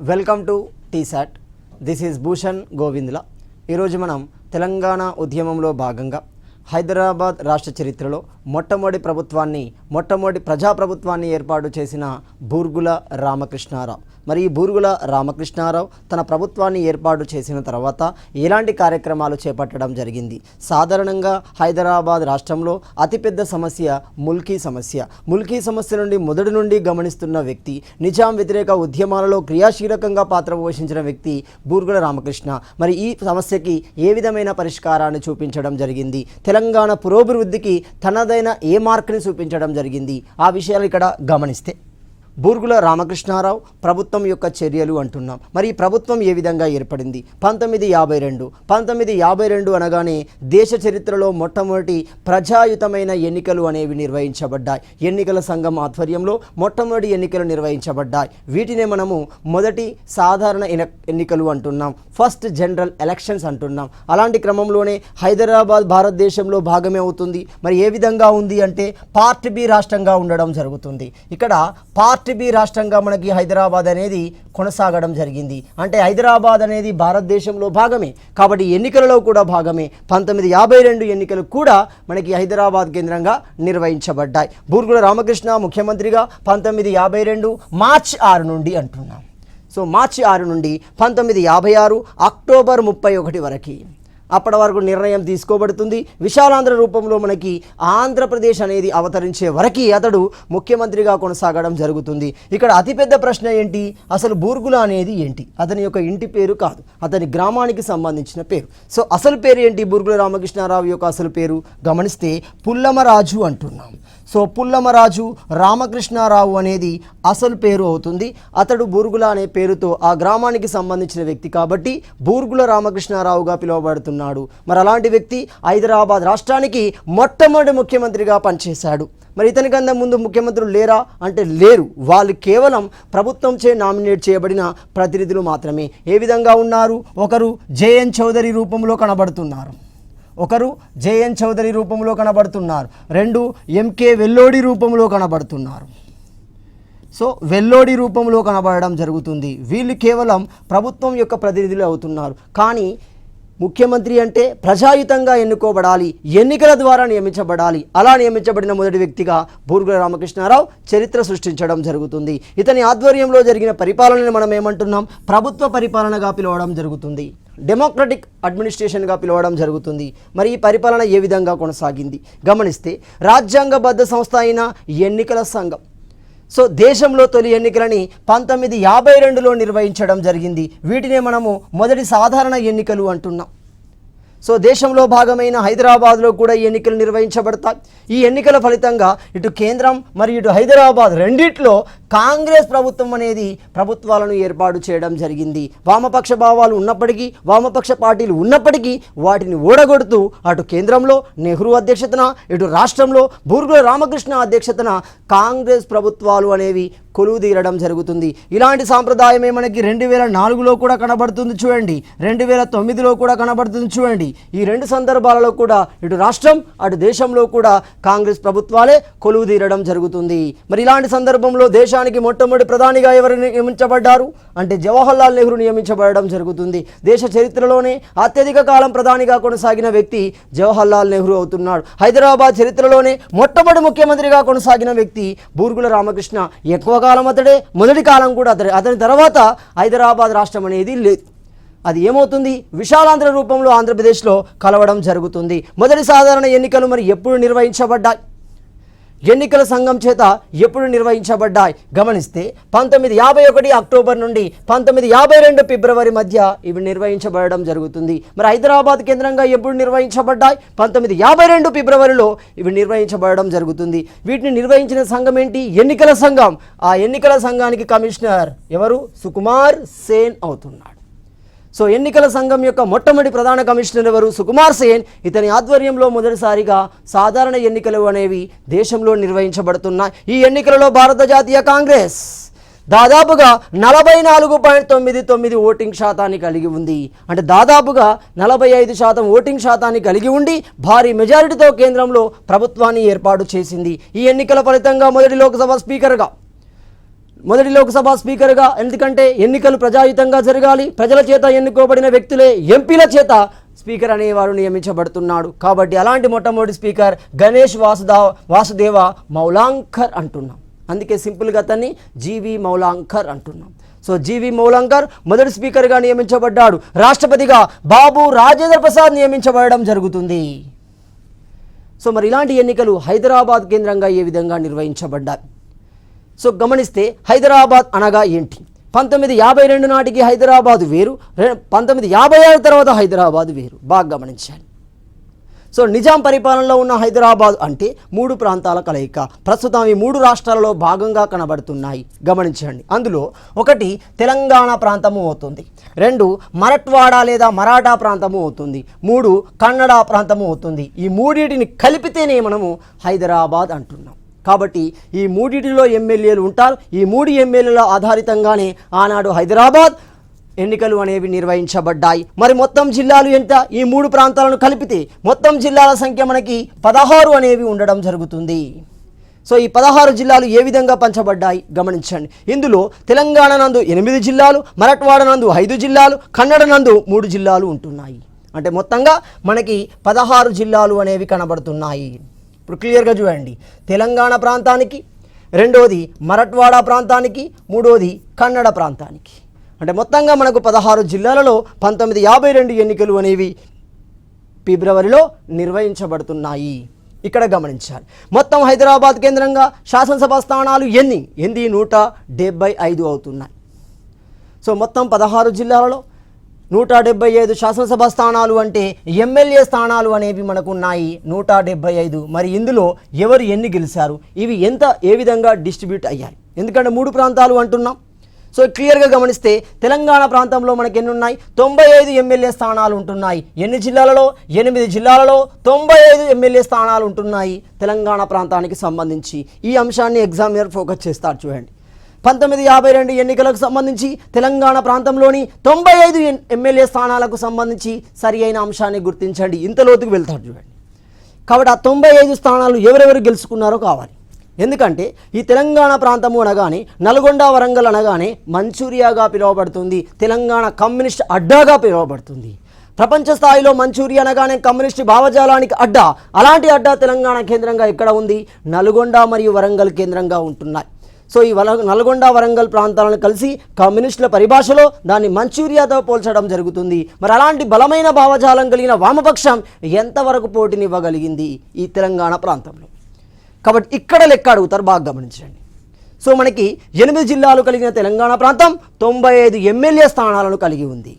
Welcome to T-SAT. This is Bhushan Govindula. ఈరోజు మనం తెలంగాణ ఉద్యమంలో భాగంగా హైదరాబాద్ రాష్ట్ర చరిత్రలో మొట్టమొదటి ప్రజాప్రభుత్వాన్ని ఏర్పాటు చేసిన బూర్గుల రామకృష్ణారావు. మరి ఈ బూర్గుల రామకృష్ణారావు తన ప్రభుత్వాన్ని ఏర్పాటు చేసిన తర్వాత ఎలాంటి కార్యక్రమాలు చేపట్టడం జరిగింది? సాధారణంగా హైదరాబాద్ రాష్ట్రంలో అతిపెద్ద సమస్య ముల్కీ సమస్య నుండి మొదటి నుండి గమనిస్తున్న వ్యక్తి, నిజాం వ్యతిరేక ఉద్యమాలలో క్రియాశీలకంగా పాత్ర పోషించిన వ్యక్తి బూర్గుల రామకృష్ణ. మరి ఈ సమస్యకి ఏ విధమైన పరిష్కారాన్ని చూపించడం జరిగింది? తెలంగాణ పురోభివృద్ధికి తనదైన ఏ మార్క్ని చూపించడం జరిగింది? ఆ విషయాలు ఇక్కడ గమనిస్తే బూర్గుల రామకృష్ణారావు ప్రభుత్వం యొక్క చర్యలు అంటున్నాం. మరి ఈ ప్రభుత్వం ఏ విధంగా ఏర్పడింది? 1952 అనగానే దేశ చరిత్రలో మొట్టమొదటి ప్రజాయుతమైన ఎన్నికలు అనేవి నిర్వహించబడ్డాయి. ఎన్నికల సంఘం ఆధ్వర్యంలో మొట్టమొదటి ఎన్నికలు నిర్వహించబడ్డాయి. వీటినే మనము మొదటి సాధారణ ఎన్నికలు అంటున్నాం, ఫస్ట్ జనరల్ ఎలక్షన్స్ అంటున్నాం. అలాంటి క్రమంలోనే హైదరాబాద్ భారతదేశంలో భాగమే అవుతుంది. మరి ఏ విధంగా ఉంది అంటే పార్ట్ బి రాష్ట్రంగా ఉండడం జరుగుతుంది. ఇక్కడ పార్ట్ బి రాష్ట్రంగా మనకి హైదరాబాద్ అనేది కొనసాగడం జరిగింది. అంటే హైదరాబాద్ అనేది భారతదేశంలో భాగమే కాబట్టి ఎన్నికలలో కూడా భాగమే. 1952 ఎన్నికలు కూడా మనకి హైదరాబాద్ కేంద్రంగా నిర్వహించబడ్డాయి. బూర్గుల రామకృష్ణ ముఖ్యమంత్రిగా 1952 మార్చి 6 నుండి అంటున్నాం. సో మార్చి 6 నుండి 1956 అక్టోబర్ 31 వరకు అప్పటి వరకు నిర్ణయం తీసుకోబడుతుంది. విశాలాంధ్ర రూపంలో మనకి ఆంధ్రప్రదేశ్ అనేది అవతరించే వరకు అతడు ముఖ్యమంత్రిగా కొనసాగడం జరుగుతుంది. ఇక్కడ అతిపెద్ద ప్రశ్న ఏంటి? అసలు బూర్గుల అనేది ఏంటి? అతని యొక్క ఇంటి పేరు కాదు, అతని గ్రామానికి సంబంధించిన పేరు. సో అసలు పేరు ఏంటి? బూర్గుల రామకృష్ణారావు యొక్క అసలు పేరు గమనిస్తే పుల్లమరాజు అంటున్నాం. సో పుల్లమరాజు రామకృష్ణారావు అనేది అసలు పేరు అవుతుంది. అతడు బూర్గుల అనే పేరుతో ఆ గ్రామానికి సంబంధించిన వ్యక్తి కాబట్టి బూర్గుల రామకృష్ణారావుగా పిలువబడుతున్నాడు. మరి అలాంటి వ్యక్తి హైదరాబాద్ రాష్ట్రానికి మొట్టమొదటి ముఖ్యమంత్రిగా పనిచేశాడు. మరి ఇతని కన్నా ముందు ముఖ్యమంత్రులు లేరా అంటే లేరు. వాళ్ళు కేవలం ప్రభుత్వంచే నామినేట్ చేయబడిన ప్రతినిధులు మాత్రమే. ఏ విధంగా ఉన్నారు? ఒకరు జేఎన్ చౌదరి రూపంలో కనబడుతున్నారు, రెండు ఎంకే వెల్లోడి రూపంలో కనబడుతున్నారు. సో వెల్లోడి రూపంలో కనబడడం జరుగుతుంది. వీళ్ళు కేవలం ప్రభుత్వం యొక్క ప్రతినిధులు అవుతున్నారు. కానీ ముఖ్యమంత్రి అంటే ప్రజాయుతంగా ఎన్నుకోబడాలి, ఎన్నికల ద్వారా నియమించబడాలి. అలా నియమించబడిన మొదటి వ్యక్తిగా బూర్గుల రామకృష్ణారావు చరిత్ర సృష్టించడం జరుగుతుంది. ఇతని ఆధ్వర్యంలో జరిగిన పరిపాలనని మనం ఏమంటున్నాం? ప్రభుత్వ పరిపాలనగా పిలవడం జరుగుతుంది, డెమోక్రటిక్ అడ్మినిస్ట్రేషన్గా పిలవడం జరుగుతుంది. మరి ఈ పరిపాలన ఏ విధంగా కొనసాగింది గమనిస్తే రాజ్యాంగబద్ధ సంస్థ అయిన ఎన్నికల సంఘం. సో దేశంలో తొలి ఎన్నికలని 1952లో నిర్వహించడం జరిగింది. వీటినే మనము మొదటి సాధారణ ఎన్నికలు అంటున్నాం. సో దేశంలో భాగమైన హైదరాబాద్లో కూడా ఈ ఎన్నికలు నిర్వహించబడతాయి. ఈ ఎన్నికల ఫలితంగా ఇటు కేంద్రం మరియు ఇటు హైదరాబాద్ రెండిట్లో కాంగ్రెస్ ప్రభుత్వం అనేది ప్రభుత్వాలను ఏర్పాటు చేయడం జరిగింది. వామపక్ష భావాలు ఉన్నప్పటికీ, వామపక్ష పార్టీలు ఉన్నప్పటికీ వాటిని ఓడగొడుతూ అటు కేంద్రంలో నెహ్రూ అధ్యక్షతన, ఇటు రాష్ట్రంలో బూర్గుల రామకృష్ణ అధ్యక్షతన కాంగ్రెస్ ప్రభుత్వాలు అనేవి కొలువుదీరడం జరుగుతుంది. ఇలాంటి సాంప్రదాయమే మనకి 2004లో కూడా కనబడుతుంది చూడండి, 2009లో కూడా కనబడుతుంది చూడండి. ఈ రెండు సందర్భాలలో కూడా ఇటు రాష్ట్రం అటు దేశంలో కూడా కాంగ్రెస్ ప్రభుత్వాలే కొలువుదీరడం జరుగుతుంది. మరి ఇలాంటి సందర్భంలో దేశానికి మొట్టమొదటి ప్రధానిగా ఎవరు నియమించబడ్డారు అంటే జవహర్లాల్ నెహ్రూ నియమించబడడం జరుగుతుంది. దేశ చరిత్రలోనే అత్యధిక కాలం ప్రధానిగా కొనసాగిన వ్యక్తి జవహర్లాల్ నెహ్రూ అవుతున్నాడు. హైదరాబాద్ చరిత్రలోనే మొట్టమొదటి ముఖ్యమంత్రిగా కొనసాగిన వ్యక్తి బూర్గుల రామకృష్ణ. ఎక్కువ కాలం అతడే, మొదటి కాలం కూడా అతడే. అతని తర్వాత హైదరాబాద్ రాష్ట్రం అనేది లేదు. అది ఏమవుతుంది? విశాలాంధ్ర రూపంలో ఆంధ్రప్రదేశ్లో కలవడం జరుగుతుంది. మొదటి సాధారణ ఎన్నికలు మరి ఎప్పుడు నిర్వహించబడ్డాయి? ఎన్నికల సంఘం చేత ఎప్పుడు నిర్వహించబడ్డాయి గమనిస్తే 1951 అక్టోబర్ నుండి 1952 ఫిబ్రవరి మధ్య ఇవి నిర్వహించబడడం జరుగుతుంది. మరి హైదరాబాద్ కేంద్రంగా ఎప్పుడు నిర్వహించబడ్డాయి? 1952 ఫిబ్రవరిలో ఇవి నిర్వహించబడడం జరుగుతుంది. వీటిని నిర్వహించిన సంఘం ఏంటి? ఎన్నికల సంఘం. ఆ ఎన్నికల సంఘానికి కమిషనర్ ఎవరు? సుకుమార్ సేన్ అవుతున్నాడు. సో ఎన్నికల సంఘం యొక్క మొట్టమొదటి ప్రధాన కమిషనర్ ఎవరు? సుకుమార్ సేన్. ఇతని ఆధ్వర్యంలో మొదటిసారిగా సాధారణ ఎన్నికలు అనేవి దేశంలో నిర్వహించబడుతున్నాయి. ఈ ఎన్నికలలో భారత జాతీయ కాంగ్రెస్ దాదాపుగా 44.99 ఓటింగ్ శాతాన్ని కలిగి ఉంది. అంటే దాదాపుగా 45% ఓటింగ్ శాతాన్ని కలిగి ఉండి భారీ మెజారిటీతో కేంద్రంలో ప్రభుత్వాన్ని ఏర్పాటు చేసింది. ఈ ఎన్నికల ఫలితంగా మొదటి లోక్సభ స్పీకర్గా మొదటి లోక్సభ స్పీకర్గా, ఎందుకంటే ఎన్నికలు ప్రజాయుతంగా జరగాలి, ప్రజల చేత ఎన్నుకోబడిన వ్యక్తులే ఎంపీల చేత స్పీకర్ అనేవారు నియమించబడుతున్నాడు. కాబట్టి అలాంటి మొట్టమొదటి స్పీకర్ గణేష్ వాసుదేవ మౌలాంకర్ అంటున్నాం. అందుకే సింపుల్గా అతన్ని జీవి మౌలాంకర్ అంటున్నాం. సో జీవి మౌలాంకర్ మొదటి స్పీకర్గా నియమించబడ్డాడు. రాష్ట్రపతిగా బాబు రాజేంద్ర ప్రసాద్ నియమించబడడం జరుగుతుంది. సో మరి ఇలాంటి ఎన్నికలు హైదరాబాద్ కేంద్రంగా ఏ విధంగా నిర్వహించబడ్డాయి? సో గమనిస్తే హైదరాబాద్ అనగా ఏంటి? 1952 నాటికి హైదరాబాద్ వేరు, 1956 తర్వాత హైదరాబాద్ వేరు. బాగా గమనించాలి. సో నిజాం పరిపాలనలో ఉన్న హైదరాబాద్ అంటే 3 ప్రాంతాల కలయిక. ప్రస్తుతం ఈ 3 రాష్ట్రాలలో భాగంగా కనబడుతున్నాయి. గమనించండి. అందులో 1 తెలంగాణ ప్రాంతము అవుతుంది, 2 మరట్వాడ లేదా మరాఠా ప్రాంతము అవుతుంది, 3 కన్నడ ప్రాంతము అవుతుంది. ఈ మూడింటిని కలిపితేనే మనము హైదరాబాద్ అంటున్నాం. కాబట్టి ఈ మూడింటిలో ఎమ్మెల్యేలు ఉంటారు. ఈ 3 ఎమ్మెల్యేల ఆధారితంగానే ఆనాడు హైదరాబాద్ ఎన్నికలు అనేవి నిర్వహించబడ్డాయి. మరి మొత్తం జిల్లాలు ఎంత? ఈ 3 ప్రాంతాలను కలిపితే మొత్తం జిల్లాల సంఖ్య మనకి 16 అనేవి ఉండడం జరుగుతుంది. సో ఈ 16 జిల్లాలు ఏ విధంగా పంచబడ్డాయి గమనించండి. ఇందులో తెలంగాణ నందు 8 జిల్లాలు, మరాఠవాడ నందు 5 జిల్లాలు, కన్నడ నందు 3 జిల్లాలు ఉంటున్నాయి. అంటే మొత్తంగా మనకి 16 జిల్లాలు అనేవి కనబడుతున్నాయి. ఇప్పుడు క్లియర్గా చూడండి. తెలంగాణ ప్రాంతానికి, 2వది మరాఠవాడ ప్రాంతానికి, 3వది కన్నడ ప్రాంతానికి. అంటే మొత్తంగా మనకు 16 జిల్లాలలో 1952 ఎన్నికలు అనేవి ఫిబ్రవరిలో నిర్వహించబడుతున్నాయి. ఇక్కడ గమనించాలి. మొత్తం హైదరాబాద్ కేంద్రంగా శాసనసభ స్థానాలు ఎన్ని? 175 అవుతున్నాయి. సో మొత్తం 16 జిల్లాలలో 175 శాసనసభ స్థానాలు అంటే ఎమ్మెల్యే స్థానాలు అనేవి మనకు ఉన్నాయి 175. మరి ఇందులో ఎవరు ఎన్ని గెలిచారు, ఇవి ఏ విధంగా డిస్ట్రిబ్యూట్ అయ్యాయి? ఎందుకంటే 3 ప్రాంతాలు అంటున్నాం. సో క్లియర్గా గమనిస్తే తెలంగాణ ప్రాంతంలో మనకి ఎన్ని ఉన్నాయి? 95 ఎమ్మెల్యే స్థానాలు ఉంటున్నాయి. ఎన్ని జిల్లాలలో? 8 జిల్లాలలో 95 ఎమ్మెల్యే స్థానాలు ఉంటున్నాయి తెలంగాణ ప్రాంతానికి సంబంధించి. ఈ అంశాన్ని ఎగ్జామినర్ ఫోకస్ చేస్తారు. చూడండి, 1952 ఎన్నికలకు సంబంధించి తెలంగాణ ప్రాంతంలోని 95 ఎమ్మెల్యే స్థానాలకు సంబంధించి సరి అయిన అంశాన్ని గుర్తించండి. ఇంత లోతుకు వెళ్తారు చూడండి. కాబట్టి ఆ 95 స్థానాలు ఎవరెవరు గెలుచుకున్నారో కావాలి. ఎందుకంటే ఈ తెలంగాణ ప్రాంతము అనగానే, నల్గొండ వరంగల్ అనగానే మంచూరియాగా పిలువబడుతుంది, తెలంగాణ కమ్యూనిస్ట్ అడ్డాగా పిలువబడుతుంది. ప్రపంచ స్థాయిలో మంచూరియా అనగానే కమ్యూనిస్ట్ భావజాలానికి అడ్డా. అలాంటి అడ్డా తెలంగాణ కేంద్రంగా ఎక్కడ ఉంది? నల్గొండ మరియు వరంగల్ కేంద్రంగా ఉంటున్నాయి. సో ఈ నల్గొండ వరంగల్ ప్రాంతాలను కలిసి కమ్యూనిస్టుల పరిభాషలో దాన్ని మంచూరియాతో పోల్చడం జరుగుతుంది. మరి అలాంటి బలమైన భావజాలం కలిగిన వామపక్షం ఎంతవరకు పోటీనివ్వగలిగింది ఈ తెలంగాణ ప్రాంతంలో? కాబట్టి ఇక్కడ లెక్క అడుగుతారు, బాగా గమనించండి. సో మనకి 8 జిల్లాలు కలిగిన తెలంగాణ ప్రాంతం 95 ఎమ్మెల్యే స్థానాలను కలిగి ఉంది.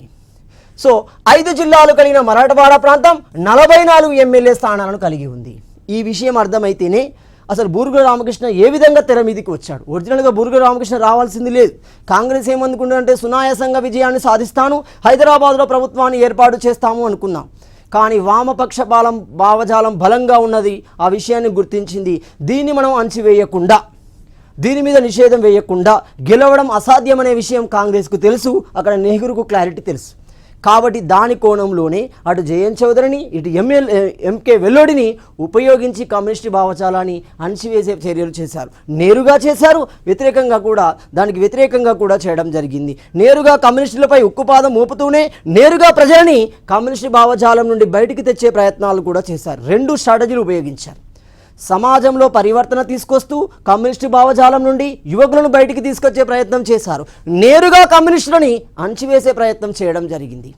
సో 5 జిల్లాలు కలిగిన మరాఠవాడ ప్రాంతం 44 ఎమ్మెల్యే స్థానాలను కలిగి ఉంది. ఈ విషయం అర్థమైతేనే అసలు బూర్గుల రామకృష్ణ ఏ విధంగా తెర మీదకి వచ్చాడు. ఒరిజినల్గా బూర్గుల రామకృష్ణ రావాల్సింది లేదు. కాంగ్రెస్ ఏమనుకుంటుందంటే సునాయాసంగా విజయాన్ని సాధిస్తాను, హైదరాబాద్లో ప్రభుత్వాన్ని ఏర్పాటు చేస్తాము అనుకున్నాం. కానీ వామపక్ష భావజాలం బలంగా ఉన్నది, ఆ విషయాన్ని గుర్తించింది. దీన్ని మనం అణచివేయకుండా, దీని మీద నిషేధం వేయకుండా గెలవడం అసాధ్యమనే విషయం కాంగ్రెస్కు తెలుసు, అక్కడ నెహ్రూకు క్లారిటీ తెలుసు. కాబట్టి దాని కోణంలోనే అటు జయంత్ చౌదరిని, ఇటు ఎంకే వెల్లోడిని ఉపయోగించి కమ్యూనిస్ట్ భావజాలాన్ని అణచివేసే చర్యలు చేశారు. నేరుగా చేశారు, దానికి వ్యతిరేకంగా కూడా చేయడం జరిగింది. నేరుగా కమ్యూనిస్టులపై ఉక్కుపాదం మోపుతూనే నేరుగా ప్రజలని కమ్యూనిస్ట్ భావజాలం నుండి బయటికి తెచ్చే ప్రయత్నాలు కూడా చేశారు. 2 స్ట్రాటజీలు ఉపయోగించారు. సమాజంలో పరివర్తన తీసుకొస్తూ కమ్యూనిస్టు భావజాలం నుండి యువకులను బయటికి తీసుకొచ్చే ప్రయత్నం చేశారు. నేరుగా కమ్యూనిస్టులని అణచివేసే ప్రయత్నం చేయడం జరిగింది.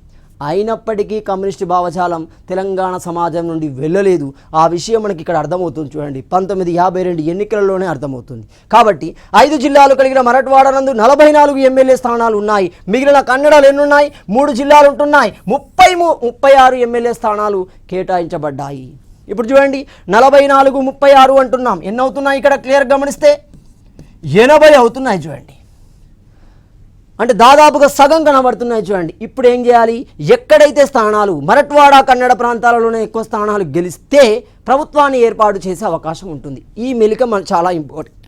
అయినప్పటికీ కమ్యూనిస్టు భావజాలం తెలంగాణ సమాజం నుండి వెళ్ళలేదు. ఆ విషయం మనకి ఇక్కడ అర్థమవుతుంది. చూడండి, 1952 ఎన్నికలలోనే అర్థమవుతుంది. కాబట్టి 5 జిల్లాలు కలిగిన మరాఠవాడ నందు 44 ఎమ్మెల్యే స్థానాలు ఉన్నాయి. మిగిలిన కన్నడలు ఎన్నున్నాయి? 3 జిల్లాలు ఉంటున్నాయి. 36 ఎమ్మెల్యే స్థానాలు కేటాయించబడ్డాయి. ఇప్పుడు చూడండి, 44, 36 అంటున్నాం. ఎన్ని అవుతున్నాయి ఇక్కడ క్లియర్ గమనిస్తే? 80 అవుతున్నాయి. చూడండి, అంటే దాదాపుగా సగం కనబడుతున్నాయి. చూడండి, ఇప్పుడు ఏం చేయాలి? ఎక్కడైతే స్థానాలు మరాఠవాడ కన్నడ ప్రాంతాలలోనే ఎక్కువ స్థానాలు గెలిస్తే ప్రభుత్వాన్ని ఏర్పాటు చేసే అవకాశం ఉంటుంది. ఈ మెలిక చాలా ఇంపార్టెంట్.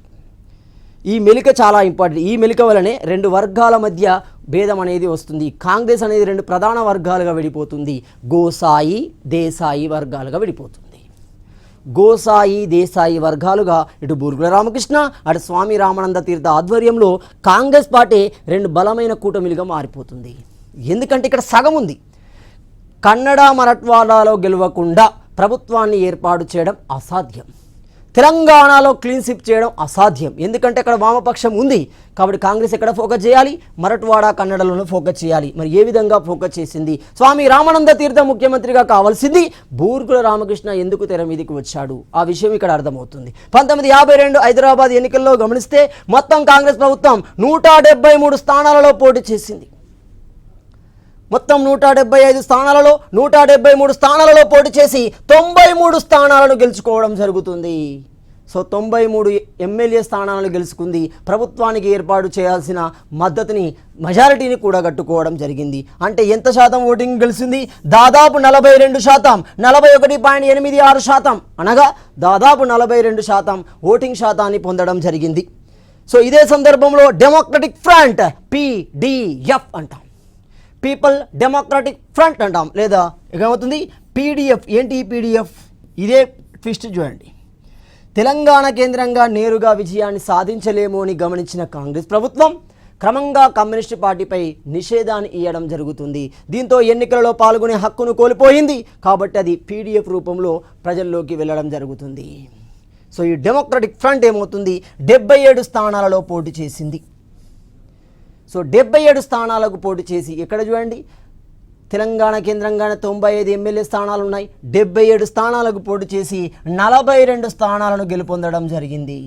ఈ మెలిక వలనే 2 వర్గాల మధ్య భేదం అనేది వస్తుంది. కాంగ్రెస్ అనేది 2 ప్రధాన వర్గాలుగా విడిపోతుంది. గోసాయి, దేశాయి వర్గాలుగా విడిపోతుంది. గోసాయి దేశాయి వర్గాలుగా ఇటు బూర్గుల రామకృష్ణ అటు స్వామి రామానంద తీర్థ ఆధ్వర్యంలో కాంగ్రెస్ పార్టీ రెండు బలమైన కూటమిలుగా మారిపోతుంది. ఎందుకంటే ఇక్కడ సగం ఉంది. కన్నడ మరాఠ్వాడాలో గెలవకుండా ప్రభుత్వాన్ని ఏర్పాటు చేయడం అసాధ్యం. తెలంగాణలో క్లీన్ స్వీప్ చేయడం అసాధ్యం. ఎందుకంటే అక్కడ వామపక్షం ఉంది. కాబట్టి కాంగ్రెస్ ఎక్కడ ఫోకస్ చేయాలి? మరాఠ్వాడ కన్నడలోనూ ఫోకస్ చేయాలి. మరి ఏ విధంగా ఫోకస్ చేసింది? స్వామి రామానంద తీర్థ ముఖ్యమంత్రిగా కావాల్సింది. బూర్గుల రామకృష్ణ ఎందుకు తెర మీదకి వచ్చాడు? ఆ విషయం ఇక్కడ అర్థమవుతుంది. 1952 హైదరాబాద్ ఎన్నికల్లో గమనిస్తే మొత్తం కాంగ్రెస్ ప్రభుత్వం 173 స్థానాలలో పోటీ చేసింది. మొత్తం 175 స్థానాలలో 173 స్థానాలలో పోటీ చేసి 93 స్థానాలను గెలుచుకోవడం జరుగుతుంది. సో 93 ఎమ్మెల్యే స్థానాలను గెలుచుకుంది. ప్రభుత్వానికి ఏర్పాటు చేయాల్సిన మద్దతుని మెజారిటీని కూడా కట్టుకోవడం జరిగింది. అంటే ఎంత శాతం ఓటింగ్ గెలిచింది? దాదాపు 42%, 41.86%, అనగా దాదాపు 42% ఓటింగ్ శాతాన్ని పొందడం జరిగింది. సో ఇదే సందర్భంలో డెమోక్రటిక్ ఫ్రంట్ PDF అంటాం, పీపుల్ డెమోక్రాటిక్ ఫ్రంట్ అంటాం, లేదా ఏమవుతుంది PDF. ఏంటి PDF? ఇదే ట్విస్ట్ చూడండి. తెలంగాణ కేంద్రంగా నేరుగా విజయాన్ని సాధించలేము అని గమనించిన కాంగ్రెస్ ప్రభుత్వం క్రమంగా కమ్యూనిస్టు పార్టీపై నిషేధాన్ని ఇవ్వడం జరుగుతుంది. దీంతో ఎన్నికలలో పాల్గొనే హక్కును కోల్పోయింది. కాబట్టి అది PDF రూపంలో ప్రజల్లోకి వెళ్ళడం జరుగుతుంది. సో ఈ డెమోక్రటిక్ ఫ్రంట్ ఏమవుతుంది? 77 స్థానాలలో పోటీ చేసింది. సో 77 స్థానాలకు పోటీ చేసి ఇక్కడ చూడండి, తెలంగాణ కేంద్రంగానే 95 ఎమ్మెల్యే స్థానాలు ఉన్నాయి. 77 స్థానాలకు పోటీ చేసి 42 స్థానాలను గెలుపొందడం జరిగింది.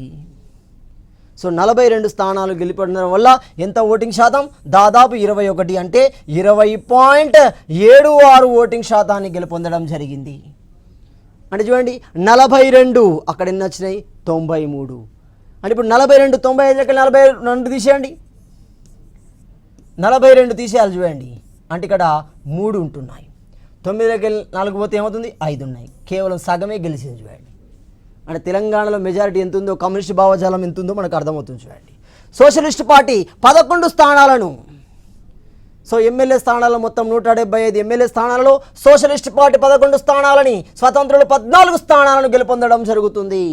సో 42 స్థానాలు గెలుపొందడం వల్ల ఎంత ఓటింగ్ శాతం? దాదాపు 21, అంటే 20.76 ఓటింగ్ శాతాన్ని గెలుపొందడం జరిగింది. అంటే చూడండి 42, అక్కడ ఎన్ని వచ్చినాయి? 93. అంటే ఇప్పుడు 42, 95 42 తీసేయండి, 42 తీసేయాలి చూడండి. అంటే ఇక్కడ 3 ఉంటున్నాయి. 9కి 4 పోతే ఏమవుతుంది? 5 ఉన్నాయి. కేవలం సగమే గెలిచింది చూడండి. అంటే తెలంగాణలో మెజారిటీ ఎంత ఉందో, కమ్యూనిస్ట్ భావజాలం ఎంత ఉందో మనకు అర్థమవుతుంది చూడండి. సోషలిస్ట్ పార్టీ 11 స్థానాలను, సో ఎమ్మెల్యే స్థానాలు మొత్తం 175 ఎమ్మెల్యే స్థానాలలో సోషలిస్ట్ పార్టీ 11 స్థానాలని, స్వతంత్రులు 14 స్థానాలను గెలుపొందడం జరుగుతుంది.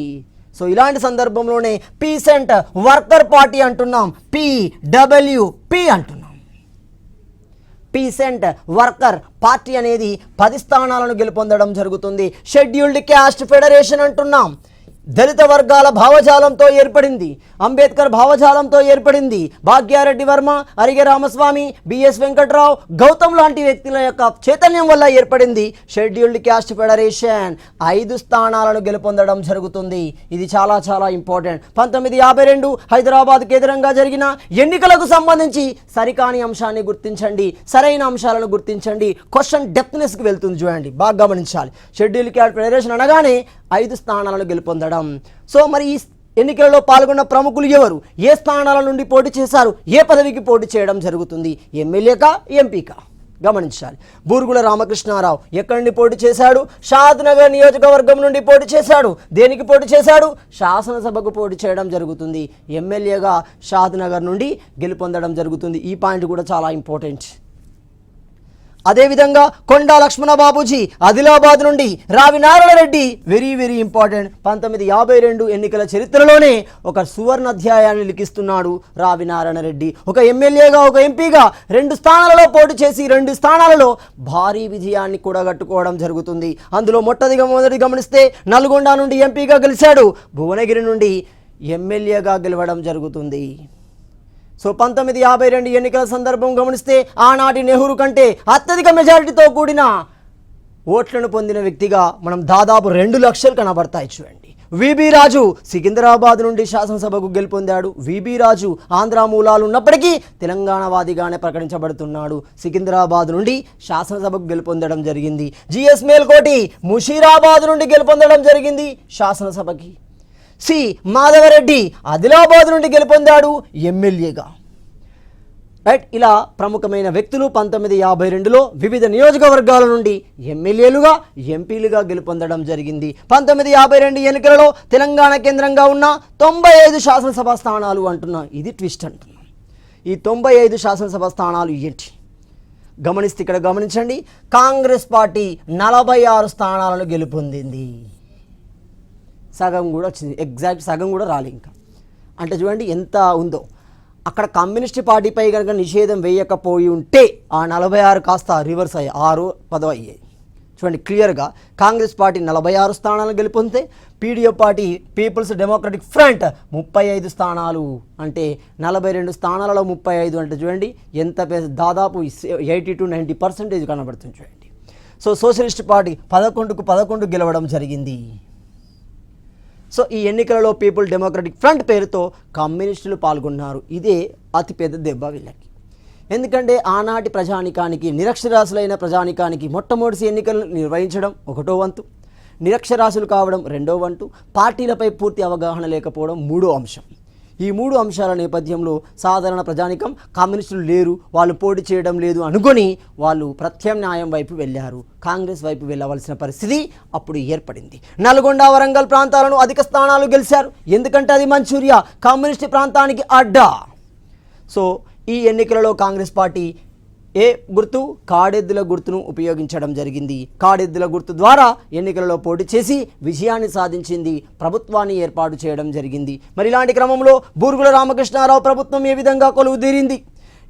సో ఇలాంటి సందర్భంలోనే పీసెంట్ వర్కర్ పార్టీ అంటున్నాం, PWP అంటున్నాం. పీసెంట్ వర్కర్ పార్టీ అనేది 10 స్థానాలను గెలుపొందడం జరుగుతుంది. షెడ్యూల్డ్ క్యాస్ట్ ఫెడరేషన్ అంటున్నాం. దళిత వర్గాల భావజాలంతో ఏర్పడింది, అంబేద్కర్ భావజాలంతో ఏర్పడింది. భాగ్యారెడ్డి వర్మ, అరిగే రామస్వామి, బిఎస్ వెంకట్రావు, గౌతమ్ లాంటి వ్యక్తుల యొక్క చైతన్యం వల్ల ఏర్పడింది షెడ్యూల్డ్ క్యాస్ట్ ఫెడరేషన్. 5 స్థానాలను గెలుపొందడం జరుగుతుంది. ఇది చాలా చాలా ఇంపార్టెంట్. 1952 హైదరాబాద్ కేంద్రంగా జరిగిన ఎన్నికలకు సంబంధించి సరికాని అంశాన్ని గుర్తించండి, సరైన అంశాలను గుర్తించండి. క్వశ్చన్ డెప్త్నెస్కి వెళ్తుంది చూడండి, బాగా గమనించాలి. షెడ్యూల్డ్ క్యాస్ట్ ఫెడరేషన్ అనగానే 5 స్థానాలను గెలుపొందడం. సో మరి ఈ ఎన్నికలలో పాల్గొన్న ప్రముఖులు ఎవరు? ఏ స్థానాల నుండి పోటీ చేశారు? ఏ పదవికి పోటీ చేయడం జరుగుతుంది? ఎమ్మెల్యేకా, ఎంపీకా? గమనించాలి. బూర్గుల రామకృష్ణారావు ఎక్కడి నుండి పోటీ చేశాడు? షాద్ నగర్ నియోజకవర్గం నుండి పోటీ చేశాడు. దేనికి పోటీ చేశాడు? శాసనసభకు పోటీ చేయడం జరుగుతుంది. ఎమ్మెల్యేగా షాద్ నగర్ నుండి గెలుపొందడం జరుగుతుంది. ఈ పాయింట్ కూడా చాలా ఇంపార్టెంట్. అదేవిధంగా కొండా లక్ష్మణ బాబూజీ ఆదిలాబాద్ నుండి, రావి Narayana Reddy very very important. 1952 ఎన్నికల చరిత్రలోనే ఒక సువర్ణ అధ్యాయాన్ని లిఖిస్తున్నాడు రావి నారాయణ రెడ్డి. ఒక ఎమ్మెల్యేగా, ఒక ఎంపీగా 2 స్థానాలలో పోటీ చేసి 2 స్థానాలలో భారీ విజయాన్ని కూడా గట్టుకోవడం జరుగుతుంది. అందులో మొదటి గమనిస్తే నల్గొండ నుండి ఎంపీగా గెలిచాడు, భువనగిరి నుండి ఎమ్మెల్యేగా గెలవడం జరుగుతుంది. సో 1952 ఎన్నికల సందర్భం గమనిస్తే ఆనాటి నెహ్రూ కంటే అత్యధిక మెజారిటీతో కూడిన ఓట్లను పొందిన వ్యక్తిగా మనం దాదాపు 2 లక్షలు కనబడతాయి చూడండి. విబి రాజు సికింద్రాబాద్ నుండి శాసనసభకు గెలుపొందాడు. విబి రాజు ఆంధ్ర మూలాలు ఉన్నప్పటికీ తెలంగాణవాదిగానే ప్రకటించబడుతున్నాడు. సికింద్రాబాద్ నుండి శాసనసభకు గెలుపొందడం జరిగింది. జిఎస్ మేల్కోటి ముషీరాబాద్ నుండి గెలుపొందడం జరిగింది శాసనసభకి. సి మాధవరెడ్డి ఆదిలాబాద్ నుండి గెలుపొందాడు ఎమ్మెల్యేగా. రైట్, ఇలా ప్రముఖమైన వ్యక్తులు 1952లో వివిధ నియోజకవర్గాల నుండి ఎమ్మెల్యేలుగా, ఎంపీలుగా గెలుపొందడం జరిగింది. 1952 ఎన్నికలలో తెలంగాణ కేంద్రంగా ఉన్న 95 శాసనసభ స్థానాలు అంటున్నా. ఇది ట్విస్ట్ అంటున్నాం. ఈ 95 శాసనసభ స్థానాలు ఏంటి గమనిస్తే ఇక్కడ గమనించండి. కాంగ్రెస్ పార్టీ 46 స్థానాలను గెలుపొందింది. సగం కూడా వచ్చింది, ఎగ్జాక్ట్ సగం కూడా రాలే ఇంకా. అంటే చూడండి ఎంత ఉందో. అక్కడ కమ్యూనిస్ట్ పార్టీపై కనుక నిషేధం వేయకపోయి ఉంటే ఆ 46 కాస్త రివర్స్ అయ్యాయి, 6-10 అయ్యాయి. చూడండి క్లియర్గా కాంగ్రెస్ పార్టీ 46 స్థానాలు గెలుపొందితే PDF party People's Democratic Front 35 స్థానాలు, అంటే 42 స్థానాలలో 35 అంటే చూడండి ఎంత దాదాపు 80-90% కనబడుతుంది చూడండి. సో సోషలిస్ట్ పార్టీ 11కు 11 గెలవడం జరిగింది. సో ఈ ఎన్నికలలో పీపుల్ డెమోక్రటిక్ ఫ్రంట్ పేరుతో కమ్యూనిస్టులు పాల్గొన్నారు. ఇదే అతిపెద్ద దెబ్బ వీళ్ళకి. ఎందుకంటే ఆనాటి ప్రజానికానికి, నిరక్షరాస్యులైన ప్రజానికానికి మొట్టమొదటి ఎన్నికలు నిర్వహించడం ఒకటో వంతు, నిరక్షరాస్యులు కావడం రెండో వంతు, పార్టీలపై పూర్తి అవగాహన లేకపోవడం మూడో అంశం. ఈ 3 అంశాల నేపథ్యంలో సాధారణ ప్రజానికం కమ్యూనిస్టులు లేరు, వాళ్ళు పోటీ చేయడం లేదు అనుకొని వాళ్ళు ప్రత్యామ్నాయం వైపు వెళ్ళారు, కాంగ్రెస్ వైపు వెళ్ళవలసిన పరిస్థితి అప్పుడు ఏర్పడింది. నల్గొండ, వరంగల్ ప్రాంతాలను అధిక స్థానాలు గెలిచారు, ఎందుకంటే అది మంచూరియా కమ్యూనిస్ట్ ప్రాంతానికి అడ్డా. సో ఈ ఎన్నికలలో కాంగ్రెస్ పార్టీ ఏ గుర్తు, కాడెద్దుల గుర్తును ఉపయోగించడం జరిగింది. కాడెద్దుల గుర్తు ద్వారా ఎన్నికలలో పోటీ చేసి విజయాన్ని సాధించింది, ప్రభుత్వాన్ని ఏర్పాటు చేయడం జరిగింది. మరి ఇలాంటి క్రమంలో బూరుగుల రామకృష్ణారావు ప్రభుత్వం ఏ విధంగా కొలువుదీరింది,